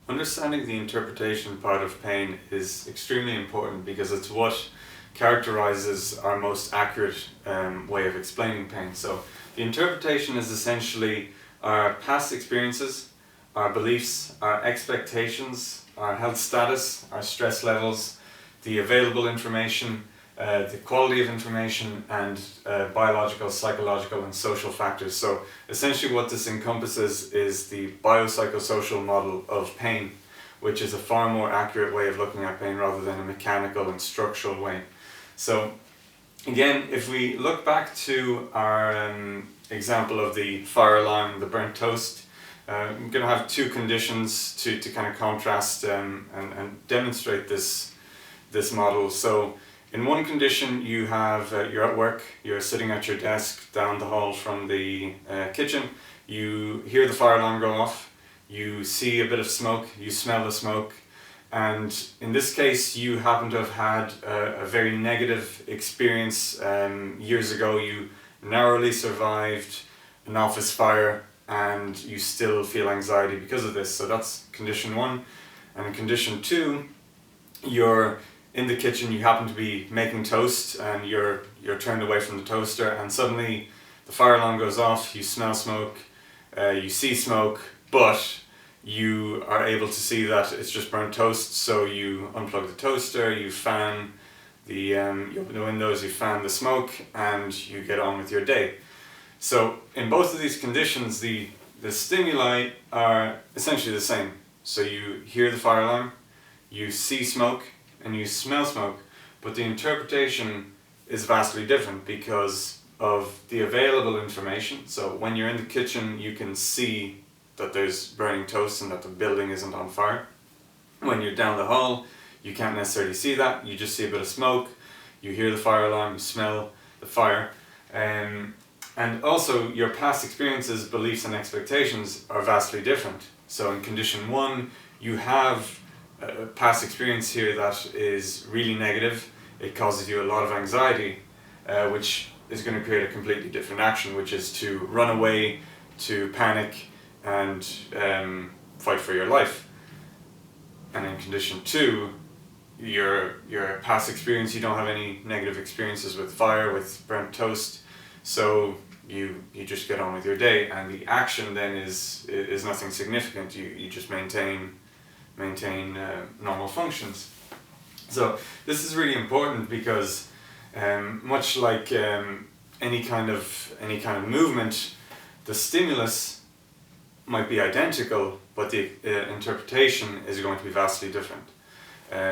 Understanding the interpretation part of pain is extremely important because it's what characterizes our most accurate way of explaining pain. So the interpretation is essentially our past experiences, our beliefs, our expectations, our health status, our stress levels, the available information, the quality of information, and biological, psychological, and social factors. So essentially what this encompasses is the biopsychosocial model of pain, which is a far more accurate way of looking at pain rather than a mechanical and structural way. So again, if we look back to our example of the fire alarm, the burnt toast, I'm going to have two conditions to kind of contrast and demonstrate this model. So in one condition, you have you're at work, you're sitting at your desk down the hall from the kitchen, you hear the fire alarm go off, you see a bit of smoke, you smell the smoke, and in this case you happen to have had a very negative experience years ago. You narrowly survived an office fire and you still feel anxiety because of this. So that's condition one. And in condition two, you're in the kitchen, you happen to be making toast and you're turned away from the toaster, and suddenly the fire alarm goes off, you smell smoke, you see smoke, but you are able to see that it's just burnt toast, so you unplug the toaster, you fan you open the windows, you fan the smoke, and you get on with your day. So in both of these conditions, the stimuli are essentially the same. So you hear the fire alarm, you see smoke, and you smell smoke, but the interpretation is vastly different because of the available information. So when you're in the kitchen, you can see that there's burning toast and that the building isn't on fire. When you're down the hall, you can't necessarily see that, you just see a bit of smoke, you hear the fire alarm, you smell the fire. And also your past experiences, beliefs and expectations are vastly different. So in condition one, you have a past experience here that is really negative. It causes you a lot of anxiety, which is going to create a completely different action, which is to run away, to panic, and fight for your life. And in condition two, your past experience, you don't have any negative experiences with fire, with burnt toast, so you just get on with your day, and the action then is nothing significant. You just maintain normal functions. So this is really important because much like any kind of movement, the stimulus might be identical, but the interpretation is going to be vastly different.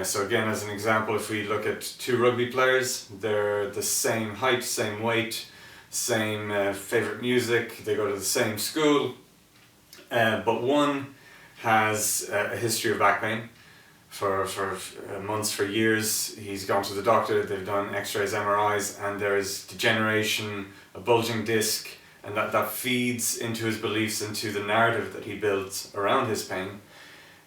So again, as an example, if we look at two rugby players, they're the same height, same weight, same favorite music, they go to the same school, but one has a history of back pain for months, for years. He's gone to the doctor, they've done x-rays, MRIs, and there's degeneration, a bulging disc, and that feeds into his beliefs, into the narrative that he builds around his pain.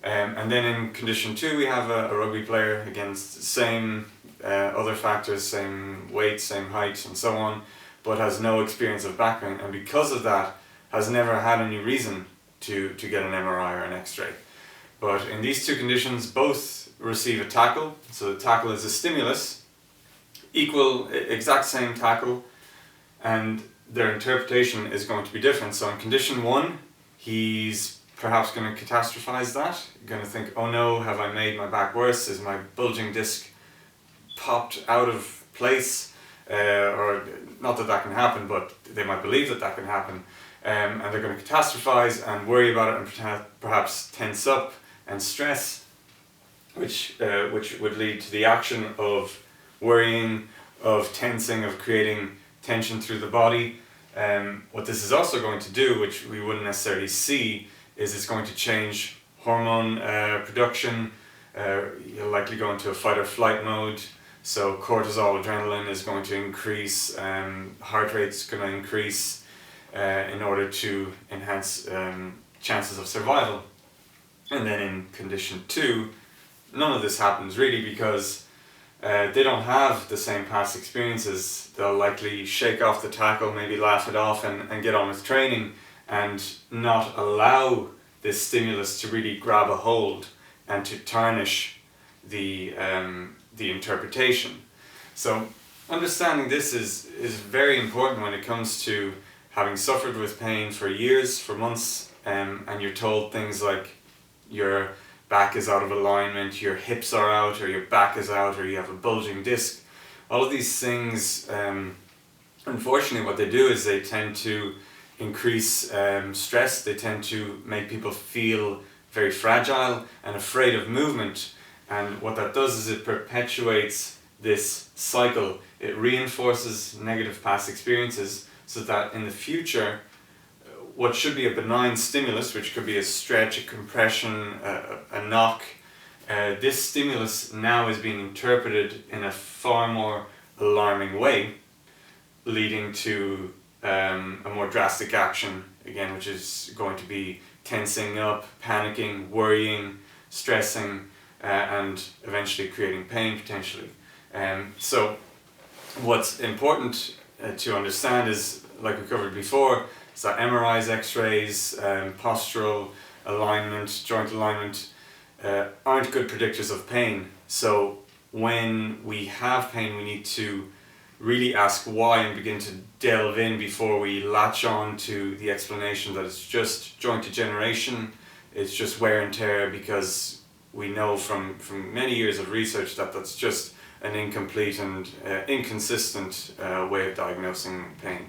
And then in condition two, we have a rugby player, again, same other factors, same weight, same height, and so on, but has no experience of back pain, and because of that, has never had any reason to get an MRI or an X-ray. But in these two conditions, both receive a tackle. So the tackle is a stimulus, exact same tackle, and their interpretation is going to be different. So in condition one, he's perhaps going to catastrophize that, going to think, oh no, have I made my back worse? Is my bulging disc popped out of place? Or not that can happen, but they might believe that can happen. And they're going to catastrophize and worry about it and perhaps tense up and stress, which would lead to the action of worrying, of tensing, of creating tension through the body. What this is also going to do, which we wouldn't necessarily see, is it's going to change hormone production. You'll likely go into a fight or flight mode. So cortisol, adrenaline is going to increase, heart rate's going to increase in order to enhance chances of survival. And then in condition two, none of this happens really because they don't have the same past experiences. They'll likely shake off the tackle, maybe laugh it off and get on with training and not allow this stimulus to really grab a hold and to tarnish the interpretation. So understanding this is very important when it comes to having suffered with pain for years, for months, and you're told things like your back is out of alignment, your hips are out, or your back is out, or you have a bulging disc. All of these things, unfortunately what they do is they tend to increase stress. They tend to make people feel very fragile and afraid of movement, and what that does is it perpetuates this cycle. It reinforces negative past experiences so that in the future what should be a benign stimulus, which could be a stretch, a compression, a knock, this stimulus now is being interpreted in a far more alarming way, leading to a more drastic action, again, which is going to be tensing up, panicking, worrying, stressing, and eventually creating pain potentially. So what's important to understand is, like we covered before, is that MRIs, X-rays, postural alignment, joint alignment aren't good predictors of pain. So when we have pain, we need to really ask why and begin to delve in before we latch on to the explanation that it's just joint degeneration, it's just wear and tear, because we know from many years of research that that's just an incomplete and inconsistent way of diagnosing pain.